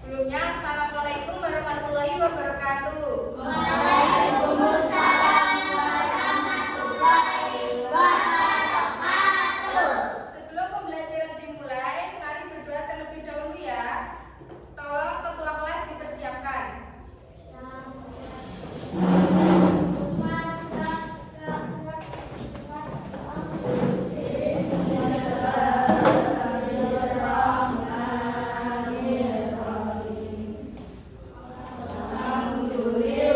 Sebelumnya, Assalamualaikum warahmatullahi wabarakatuh. Waalaikumsalam warahmatullahi wabarakatuh. Sebelum pembelajaran dimulai, mari berdoa terlebih dahulu ya. Tolong ketua kelas dipersiapkan. Alhamdulillah.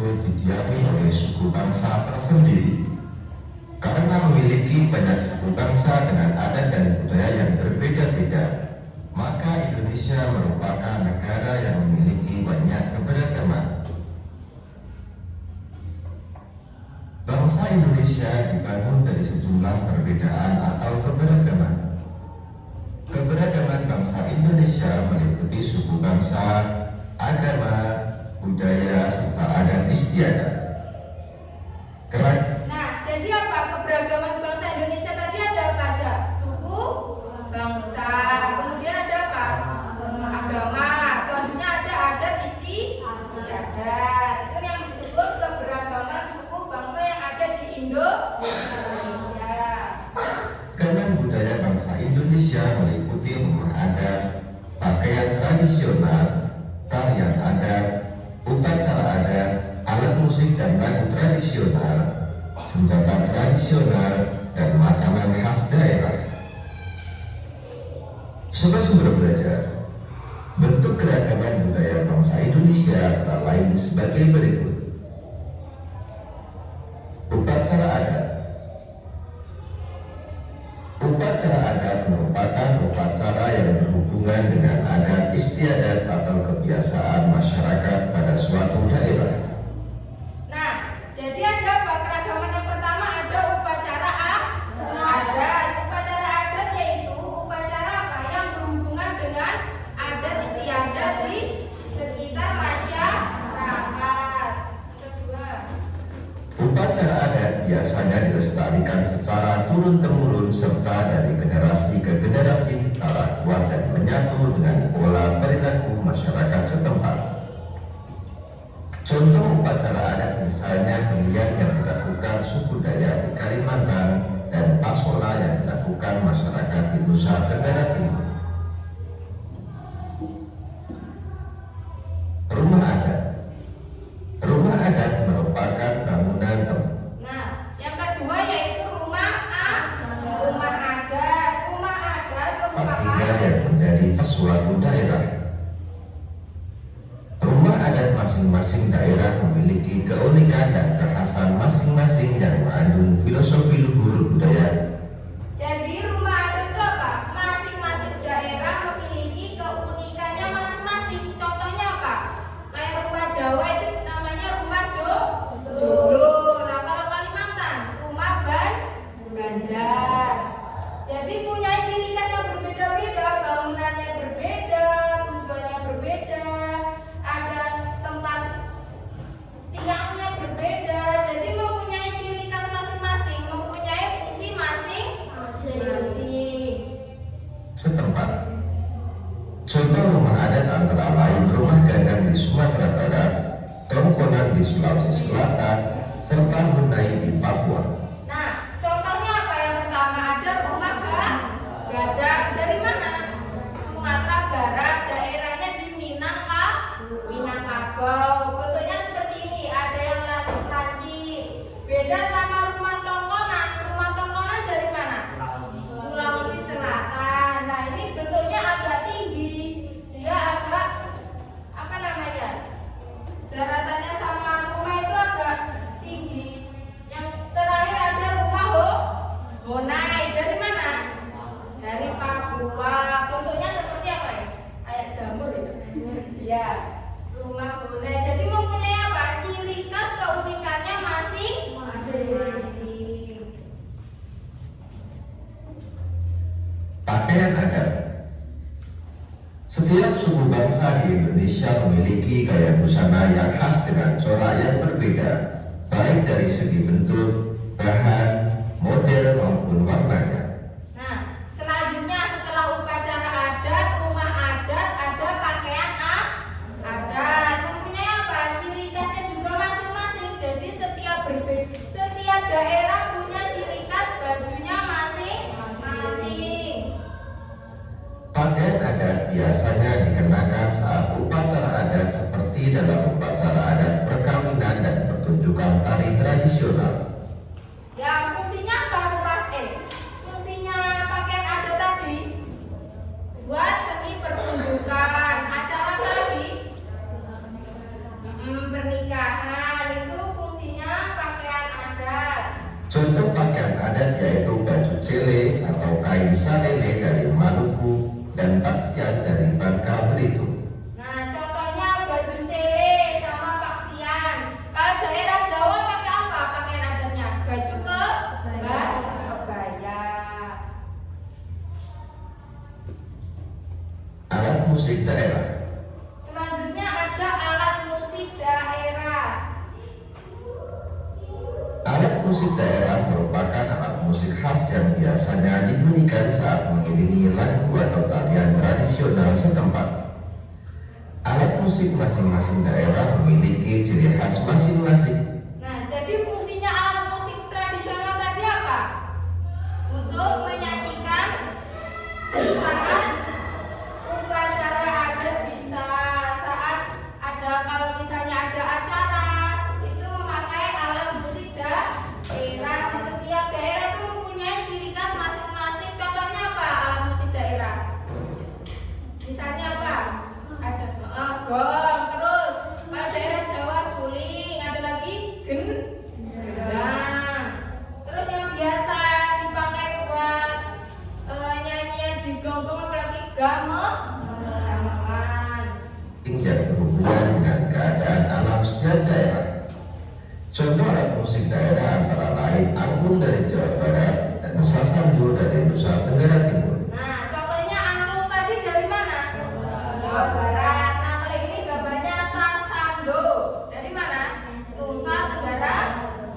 tersebut didiami oleh suku bangsa tersendiri. Karena memiliki banyak suku bangsa dengan adat dan budaya yang berbeda-beda, maka Indonesia merupakan negara yang memiliki banyak keberagaman. Bangsa Indonesia dibangun dari sejumlah perbedaan atau keberagaman. Keberagaman bangsa Indonesia meliputi suku bangsa, agama, budaya, serta adat istiadat. Nah, jadi apa keberagaman bangsa Indonesia tadi ada apa aja? Suku, bangsa, kemudian ada apa? Agama, selanjutnya ada adat istiadat. Itu yang disebut keberagaman suku bangsa yang ada di Indonesia. Keragaman budaya bangsa Indonesia meliputi rumah adat, pakaian tradisional, tarian adat, upacara adat, alat musik dan lagu tradisional, senjata tradisional, dan makanan khas daerah. Sumber-sumber belajar. Bentuk keragaman budaya bangsa Indonesia antara lain sebagai berikut. Upacara adat. Upacara adat merupakan upacara yang berhubungan dengan adat istiadat atau kebiasaan masyarakat pada suatu daerah. Nah, jadi ada apa? Keragaman yang pertama ada upacara adat. Upacara adat yaitu upacara apa yang berhubungan dengan adat istiadat di sekitar masyarakat. Kedua, Upacara adat biasanya dilestarikan secara turun-temurun serta dari generasi ke generasi secara kuat dan menyatu dengan pola perilaku masyarakat setempat. Contoh upacara adat misalnya pilihan yang dilakukan suku Dayak di Kalimantan dan pasola yang dilakukan masyarakat di Nusa Tenggara Timur. Rumah adat. Rumah adat merupakan bangunan nah, yang kedua yaitu rumah adat. Rumah adat tempat tinggal merupakan yang menjadi suatu daerah. Rumah adat masing-masing daerah memiliki keunikan dan kekhasan masing-masing yang mengandung filosofi luhur budaya. Jadi rumah adat itu apa? Masing-masing daerah memiliki keunikannya masing-masing. Contohnya apa? Kayak rumah Jawa itu namanya rumah Jolo. Nah, kalau Kalimantan, rumah Banjar. Jadi punya ciri khas yang berbeda-beda, bangunannya berbeda, tujuannya berbeda, ada tempat tiangnya berbeda. Jadi mempunyai ciri khas masing-masing, mempunyai fungsi masing-masing. Setempat. Contoh rumah adat antara lain rumah gadang di Sumatera Barat, Tongkonan di Sulawesi Selatan, serta Hunai di Papua. Nah, contohnya apa? Yang pertama ada rumah gadang dari mana? Sumatera Barat, daerahnya di Minangkabau. Bentuknya seperti ini, ada yang lancip. Beda sama rumah tongkonan. Rumah tongkonan dari mana? Sulawesi Selatan. Nah, ini bentuknya agak tinggi. Dia agak apa namanya? Daratannya sama rumah itu agak tinggi. Yang terakhir ada rumah Honai. Dari mana? Dari Papua. Bentuknya seperti apa ya? Kayak jamur ya? Ya, rumah Honai. Jadi mempunyai apa? Ciri khas keunikannya masing-masing. Pakaian adat. Setiap suku bangsa di Indonesia memiliki gaya busana yang khas dengan corak yang berbeda, baik dari segi bentuk, bahan, model maupun warnanya. Nah, selanjutnya setelah upacara adat, rumah adat, ada pakaian adat. Mempunyai apa? Ciri khasnya juga masing-masing. Jadi setiap daerah punya ciri khas bajunya masing-masing. Pakaian adat biasanya dikenakan saat upacara adat seperti dalam upacara adat perkawinan dan pertunjukan tari tradisional. Ya, fungsinya apa fungsinya pakaian adat tadi? Buat seni pertunjukan, acara tadi, pernikahan yaitu baju cele atau kain salele dari Maluku dan paksian dari Bangka Belitung. Nah, contohnya baju cele sama paksian. Kalau daerah Jawa pakai apa? Pakaian adatnya baju kebaya. Alat musik daerah. Selanjutnya ada alat musik daerah. Alat musik daerah merupakan alat musik khas yang biasanya dibunyikan saat mengiringi lagu atau tarian tradisional setempat. Alat musik masing-masing daerah memiliki ciri khas masing-masing. Nah, jadi fungsinya alat musik tradisional tadi apa? Untuk menyanyikan saat upacara adat, bisa saat ada, kalau misalnya ada acara itu memakai alat musik daerah. Di setiap daerah itu mempunyai ciri khas masing-masing. Contohnya apa alat musik daerah? Misalnya apa? Ada gong, terus kalau daerah Jawa suling, ada lagi gendang. Terus yang biasa dipakai buat nyanyian di gonggong apalagi gamelan. Yang berhubungan dengan keadaan alam setiap daerah. Contoh alat musik daerah antara lain angklung dari Jawa Barat dan sasando dari Nusa Tenggara Timur. Nah, contohnya angklung tadi dari mana? Jawa Barat. Nah, kalau ini gambarnya sasando. Dari mana? Nusa Tenggara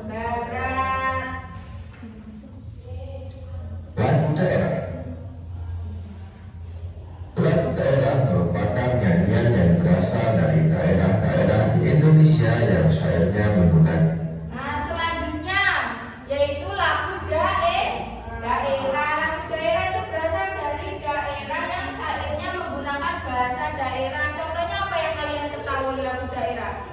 Barat. Lagu daerah. Lagu daerah merupakan nyanyian yang berasal dari daerah-daerah di Indonesia yang syairnya menggunakan. Nah, selanjutnya yaitu lagu daerah. Lagu daerah itu berasal dari daerah yang syairnya menggunakan bahasa daerah. Contohnya apa yang kalian ketahui lagu daerah?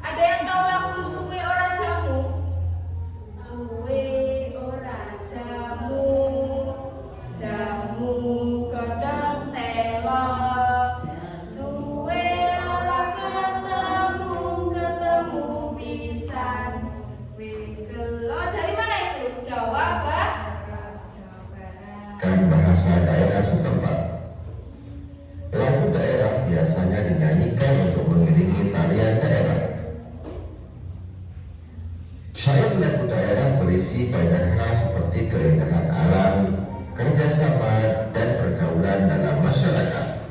Ada yang tahu lagu Suwe Ora Jamu? Suwe ora jamu, jamu godhong telo. Suwe ora ketemu, ketemu pisan. Wigelo. Dari mana itu? Jawa Barat. Kan bahasa daerah setempat. Lagu daerah biasanya dinyanyikan untuk mengiringi tarian daerah. Syair lagu daerah berisi banyak hal seperti keindahan alam, kerjasama, dan pergaulan dalam masyarakat.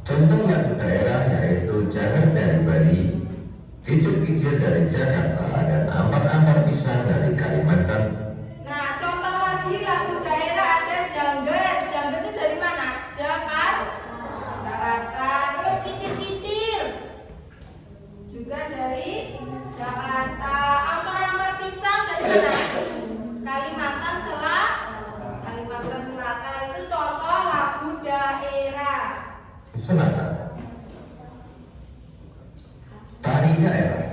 Contoh lagu daerah yaitu Janger dari Bali, Kicir-kicir dari Jakarta, dan Ambar-ambar pisang dari Kalimantan. Nah, contoh lagi lagu daerah ada Jangger. Jangger itu dari mana? Jakarta. Terus kicir-kicir juga dari Jakarta. Ambar-ambar pisang dari mana? Kalimantan Selatan. Itu contoh lagu daerah. Selatan. Tari daerah.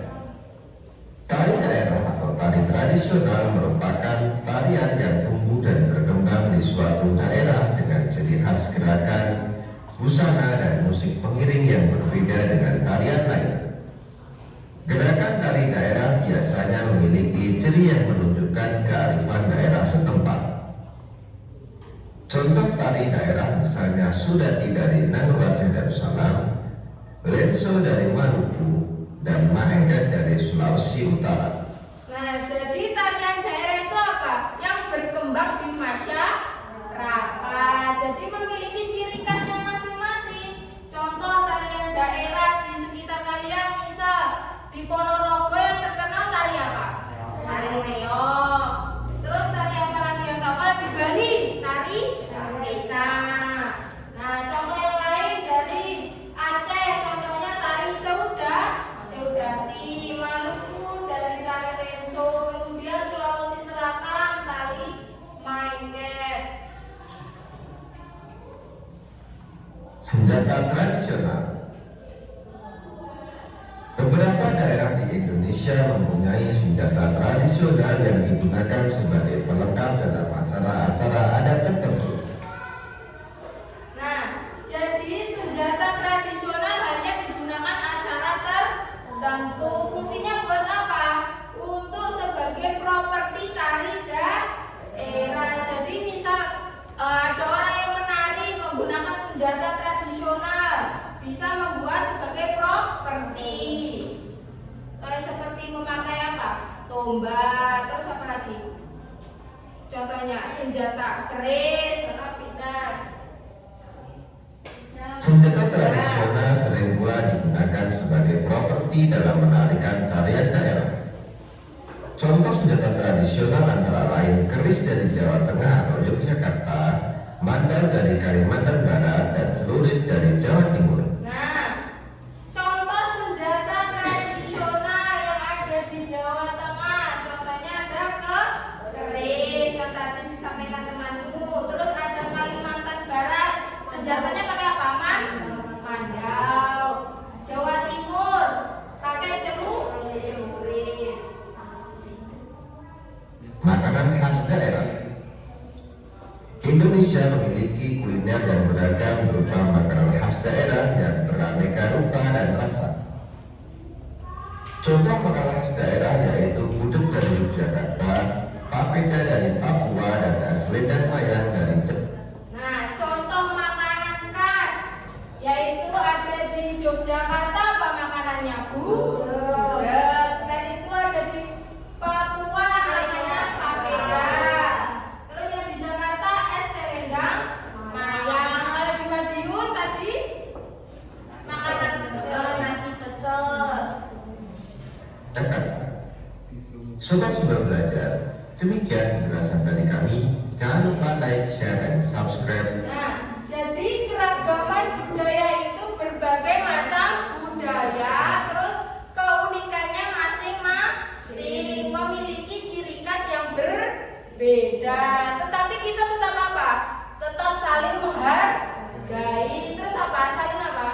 Tari daerah atau tari tradisional merupakan tarian yang tumbuh dan berkembang di suatu daerah dengan ciri khas gerakan, busana, dan musik pengiring yang berbeda dengan tarian lain. Gerakan tari daerah biasanya memiliki ciri yang menunjukkan kearifan daerah setempat. Contoh tari daerah misalnya Sudati dari Nangrawaceh Darussalam, Lenso dari Maluku, dan Maengket dari Sulawesi Utara. Nah, jadi tarian daerah itu apa? Yang berkembang di masyarakat. Jadi memiliki ciri khasnya masing-masing. Contoh tarian daerah di sekitar kalian, misal di Ponorogo yang terkenal tari apa? Tari reog. Terus tari apa lagi yang tahu? Kalau di Bali, tari kecak. Nah, contoh yang lain dari Aceh, contohnya tari Seudati. Maluku dari tari lenso. Kemudian Sulawesi Selatan tari maengket. Senjata tradisional. Beberapa daerah di Indonesia mempunyai senjata tradisional yang digunakan sebagai pelengkap dalam acara-acara adat tertentu. Nah, jadi senjata tradisional hanya digunakan acara tertentu. Fungsinya buat apa? Untuk sebagai properti tombak, terus apa lagi? Contohnya senjata keris, pintar. Senjata tradisional sering pula digunakan sebagai properti dalam menarikan tarian daerah. Contoh senjata tradisional antara lain keris dari Jawa Tengah atau Yogyakarta, mandal dari Kalimantan Barat, dan celurit dari Jawa Timur. Nah, contoh senjata tradisional yang ada di Jawa Tengah, contohnya ada keris yang tadi disampaikan temanku. Terus ada Kalimantan Barat, senjatanya pakai apa? Mandau. Jawa Timur pakai celurit. Makanan khas daerah. Indonesia memiliki kuliner yang beragam berupa makanan khas daerah yang beraneka rupa dan rasa. Contoh makanan khas daerah yaitu gudeg dari Yogyakarta, papeda dari Papua, dan selendang mayang dari Jepang. Nah, contoh makanan khas yaitu ada di Yogyakarta apa makanannya, Bu? Dan selain itu ada di Papua namanya papeda. Terus yang di Jakarta es selendang mayang. Kalau di Madiun tadi makanan nasi pecel. Jakarta. Sobat Sumber Belajar, demikian penjelasan dari kami. Jangan lupa like, share, dan subscribe. Nah, jadi keragaman budaya itu berbagai macam budaya, terus keunikannya masing-masing memiliki ciri khas yang berbeda. Tetapi kita tetap apa? Tetap saling menghargai. Terus apa? Saling apa?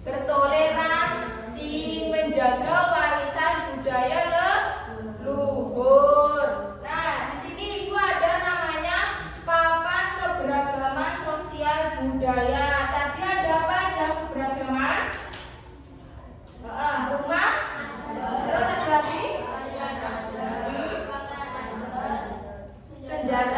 Bertoleransi, menjaga warisan budaya leluhur. Nah, di sini Ibu ada namanya papan keberagaman sosial budaya. Tadi ada apa aja keberagaman? Rumah. Terus ada lagi? Senjata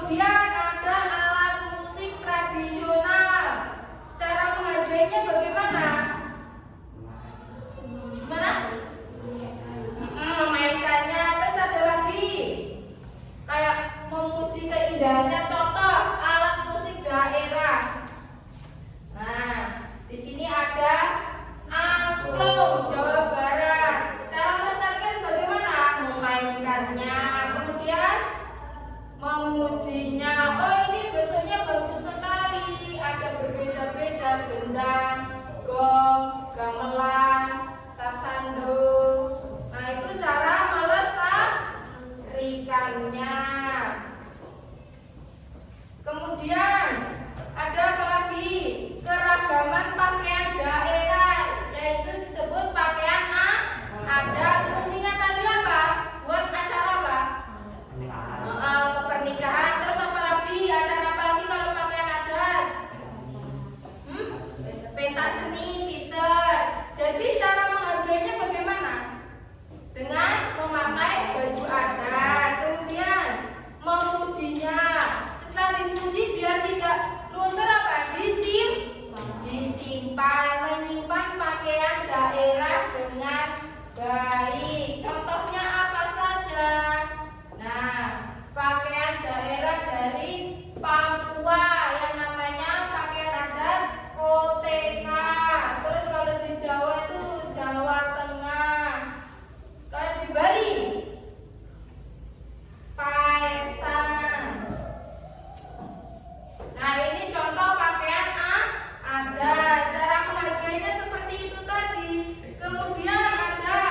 Kemudian ada alat musik tradisional. Cara menghargainya bagaimana? Gimana? Memainkannya. Terus ada lagi kayak memuji keindahannya. Contoh alat musik daerah. Nah, di sini ada angklung Jawa Barat. Cara melestarikan bagaimana? Memainkannya. Kemudian memujinya. Oh, ini bentuknya bagus sekali. Ada berbeda-beda, gendang, gong, gamelan, sasando. Nah, itu cara melestarikannya. Kemudian ada apa lagi? Keragaman pakaian daerah, yaitu disebut pakaian adat. Fungsinya tadi apa? Buat acara apa? Kepernikahan. Terus apa lagi? Acara apa lagi kalau pakaian adat? Pentas seni, Peter. Jadi cara menghargainya bagaimana? Dengan memakai baju adat. Kemudian memujinya. Setelah dipuji biar tidak luntur apa? Disimpan, menyimpan pakaian daerah dengan baik. Contohnya apa saja? Nah, pakaian daerah dari Papua yang namanya pakaian adat koteka. Terus kalau di Jawa itu Jawa Tengah. Kalau di Bali paesan. Nah, ini contoh pakaian ada. Cara menghargainya seperti itu tadi. Kemudian ada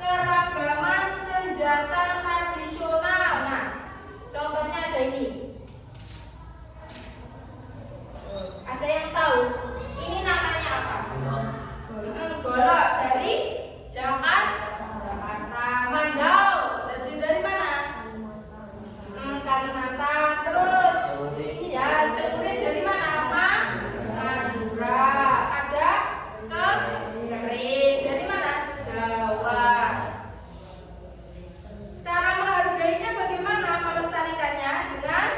keragaman senjata tradisional. Nah, contohnya ada ini. Ada yang tahu? Ini namanya apa? Golok dari Jakarta. Mandau dari mana? Kalimantan. Terus ini ya celurit dari mana? Madura. Ada keris dari mana? Jawa. Cara menghargainya bagaimana? Melestarikannya dengan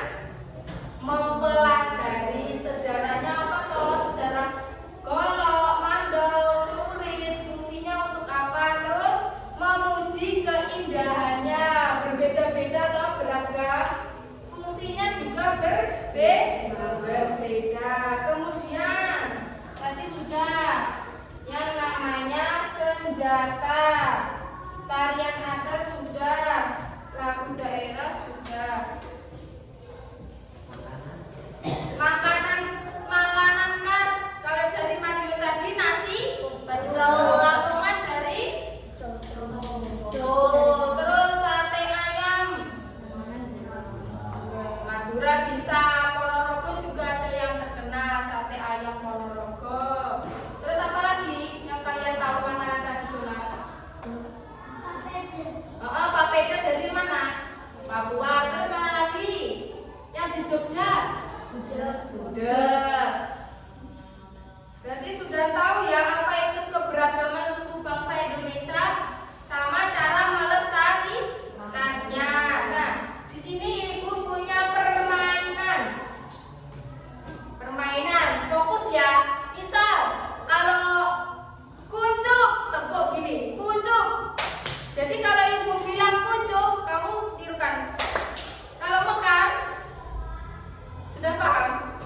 mempelajari sejarahnya apa toh? Sejarah golok, mandau, celurit, fungsinya untuk apa? Terus memuji keindahannya. Berbeda-beda atau beragam. Fungsinya juga berbeda. Kemudian tadi sudah yang namanya senjata. Tarian adat sudah. Lagu daerah sudah. Makanan khas. Kalau dari Madiun tadi nasi pecel. Lamongan dari terus sate ayam. Madura bisa. Ponorogo juga ada yang terkenal sate ayam Ponorogo. Terus apa lagi yang kalian tahu makanan tradisional? Papeda dari mana? Papua. Terus mana lagi? Yang di Jogja? Gudeg. Berarti sudah tahu ya apa itu keberagaman suku bangsa Indonesia sama cara melestarikannya. Nah, di sini Ibu punya permainan. Fokus ya. Misal kalau kuncup, tepuk gini, kuncup. Jadi kalau Ibu bilang kuncup, kamu tirukan. Kalau mekar, sudah paham?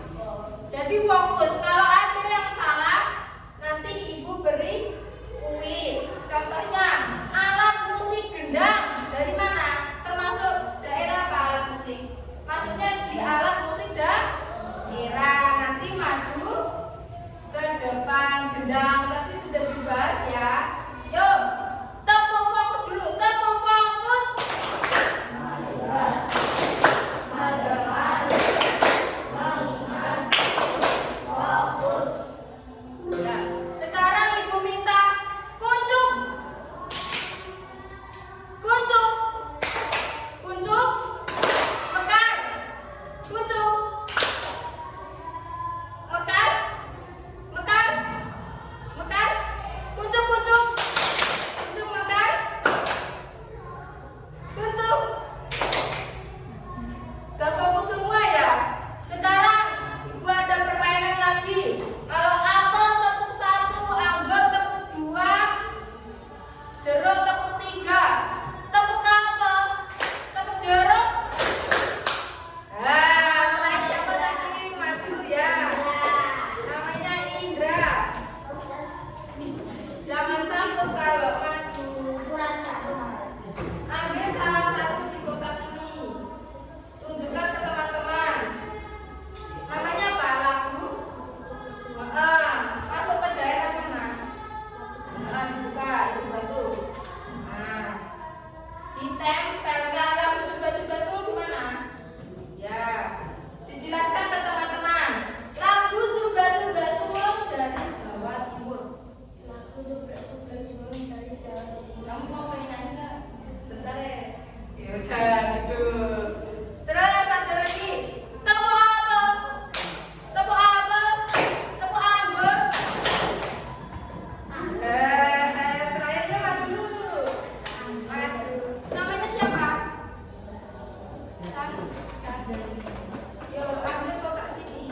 Yuk, ambil kotak sini.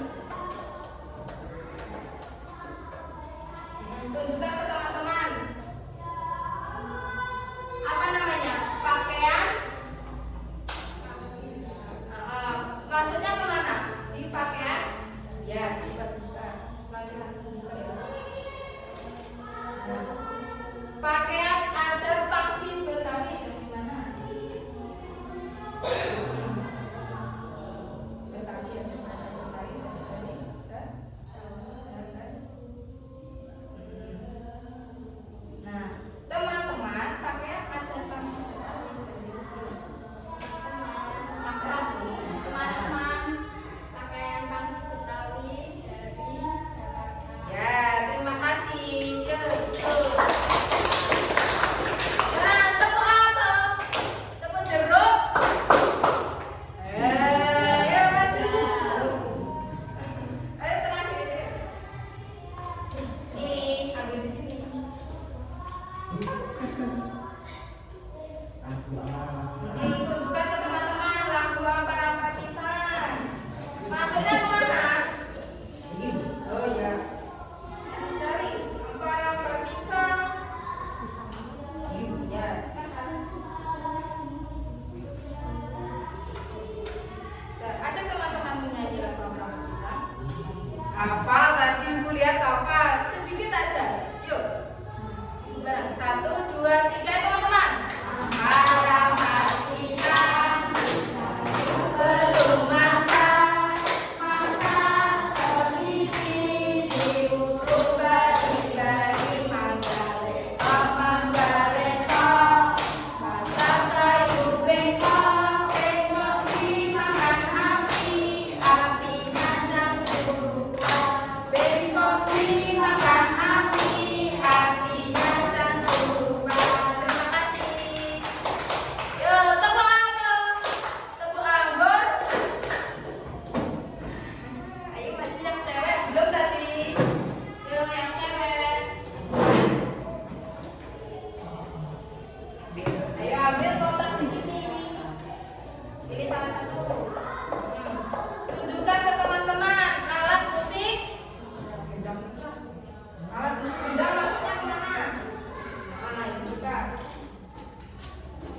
Tunjukkan ke teman-teman. Apa namanya? Pakaian. Maksudnya kemana? Di pakaian? Ya, buka. Laki-laki buka ya. Pakaian adat pangsi Betawi itu di mana? Betawi ada bahasa Betawi tadi. Nah, teman-teman, pakaian adat pangsi Betawi dari Teman-teman, pakaian pangsi Betawi dari Jakarta. Ya, terima kasih. Nah, tepuk apa? Tepuk jeruk. Ya maju. Ayo terakhir. Ini ambil di sini. Ini tunjukkan ke teman-teman lagu ampar-ampar pisang. Maksudnya kemana? Oh ya. Cari ampar-ampar pisang. Ya. Ajak teman-teman menyanyi lagu ampar-ampar pisang. Hafal tadi kuliah hafal sedikit aja. Yuk. Bareng 1, 2, 3 teman-teman. Ampar-ampar pisang. Belum masak sedikit diurut bagi-bagi mangga lekok mangga kayu bengkok dimakan api nyandang turutan bengkok dimakan api nyandang turutan. Terima kasih. Yuk, tepuk anggur. Tepuk anggur. Ayo maju yang cewek belum tadi. Yuk yang cewek. Ayo ambil kotak di sini. Pilih salah satu. Tunjukkan ke teman-teman alat musik. Alat musik gendang maksudnya kemana? Ini buka.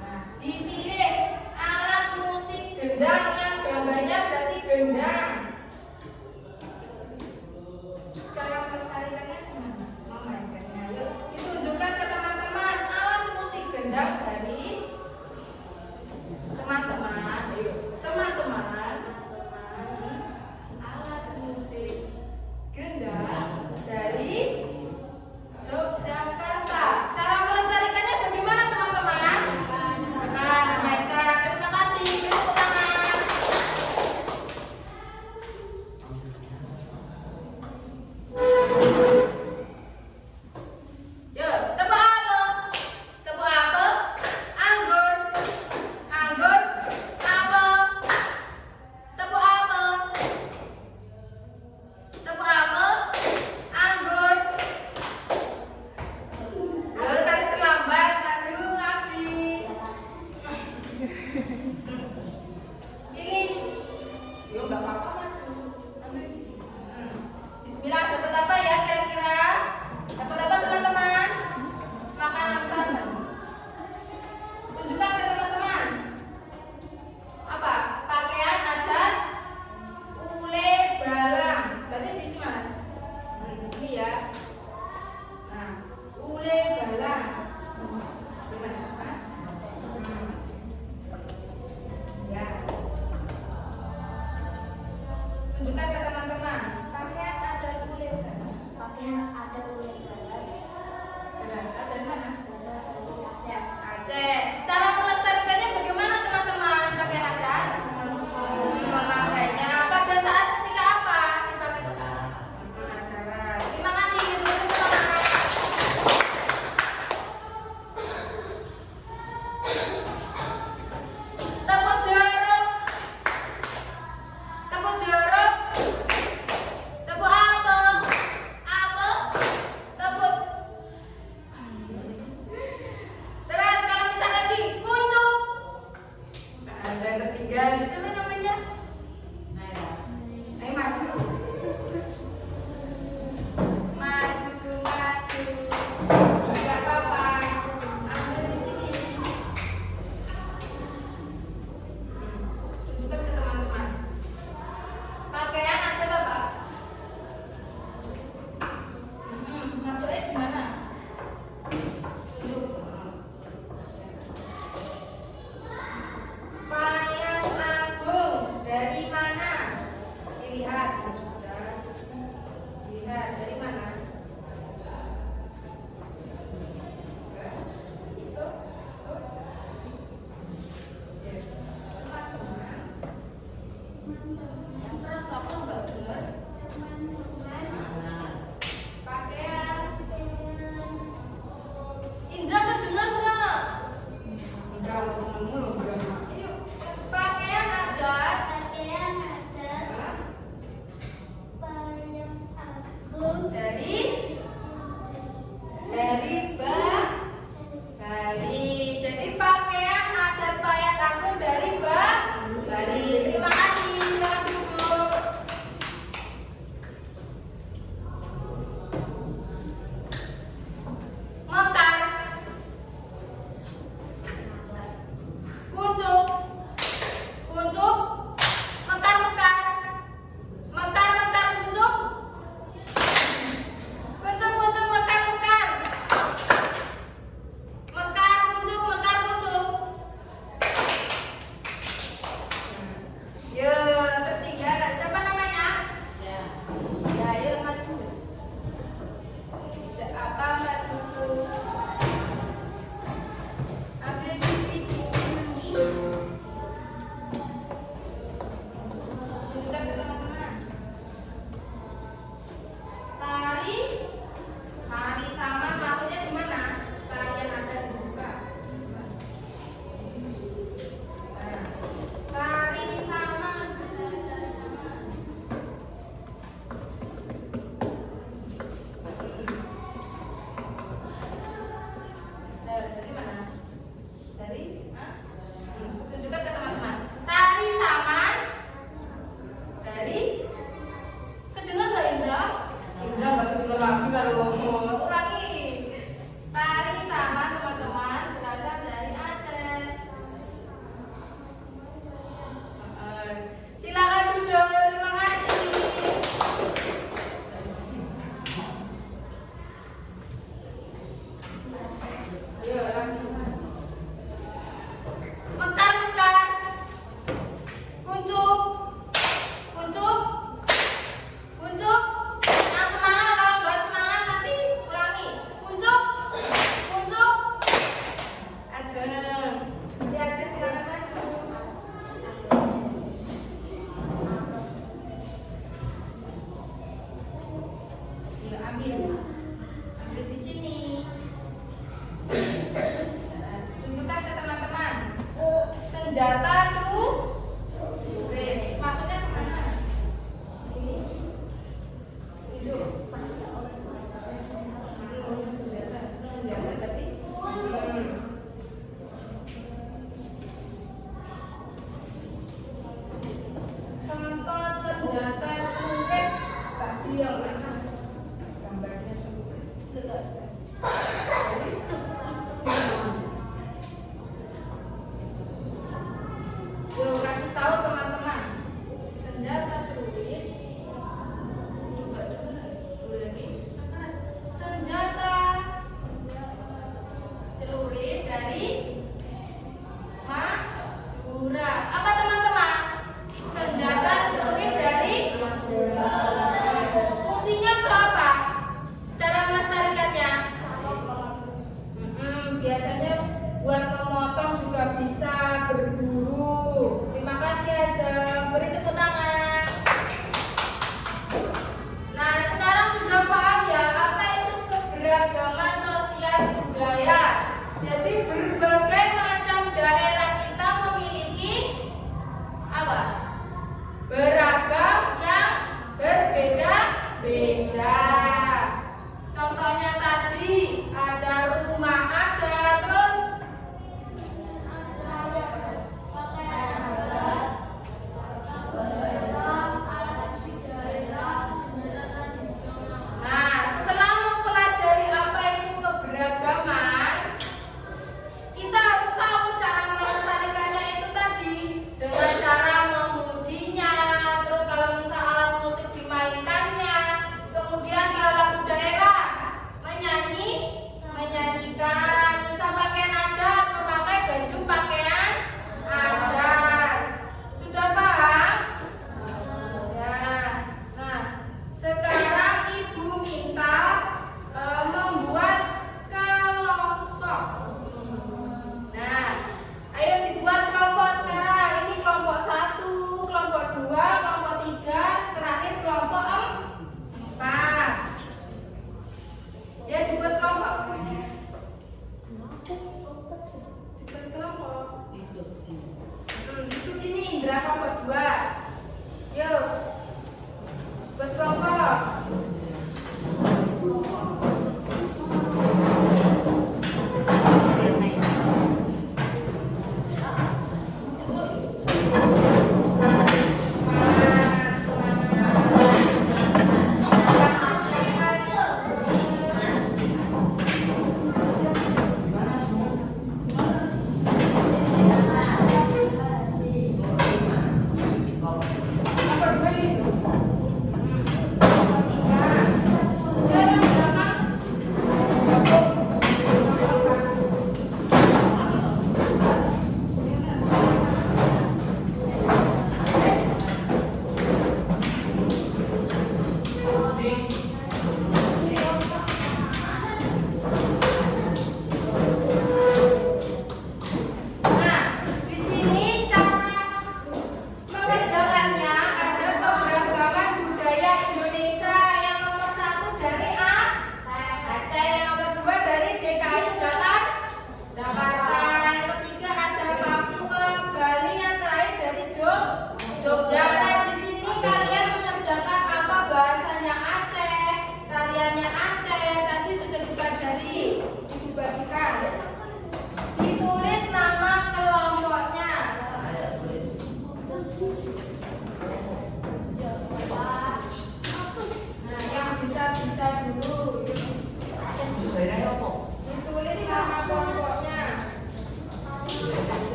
Nah, dipilih alat musik gendang yang gambarnya berarti gendang. Cara melestarikannya gimana? Memainkannya. Yuk, ditunjukkan ke teman-teman alat musik gendang dari teman-teman. Yuk, teman-teman. Alat musik gendang dari Yogyakarta. Cara melestarikannya bagaimana teman-teman? Nah, mainkan. Terima kasih. Beri tepuk tangan.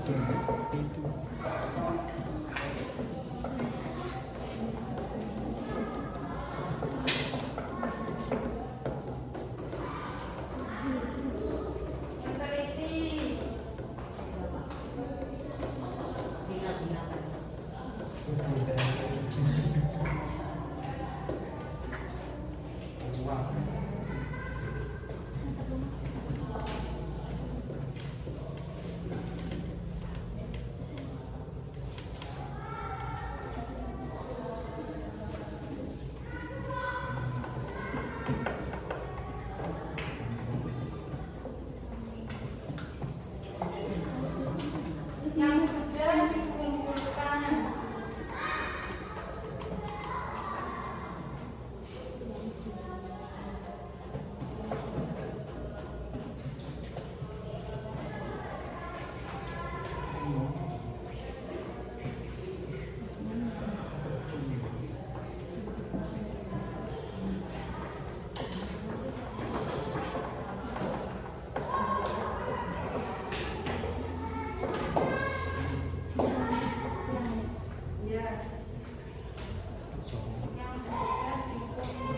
Meneliti. Yang sudah dikumpulkan. Ya. Yang sudah dikumpulkan.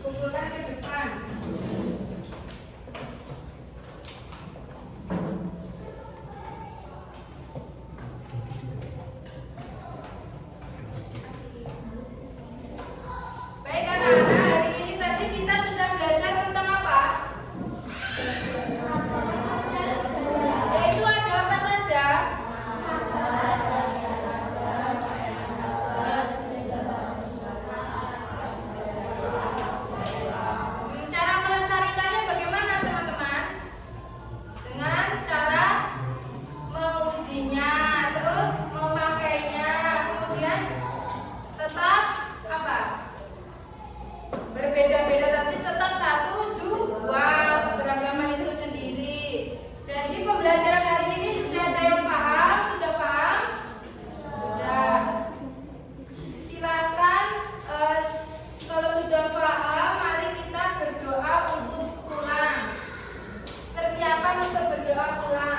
Kumpulkan ke depan. Baik anak-anak, hari ini tadi kita sudah belajar tentang apa? Yaitu ada apa saja? Cara melestarikannya bagaimana teman-teman? Dengan cara mengujinya, terus memakainya, kemudian tetap apa? Berbeda-beda tapi tetap satu jua keberagaman itu sendiri. Jadi pembelajaran hari ini sudah ada yang paham? Sudah paham? Sudah. Silakan kalau sudah paham, mari kita berdoa untuk pulang. Persiapan untuk berdoa pulang.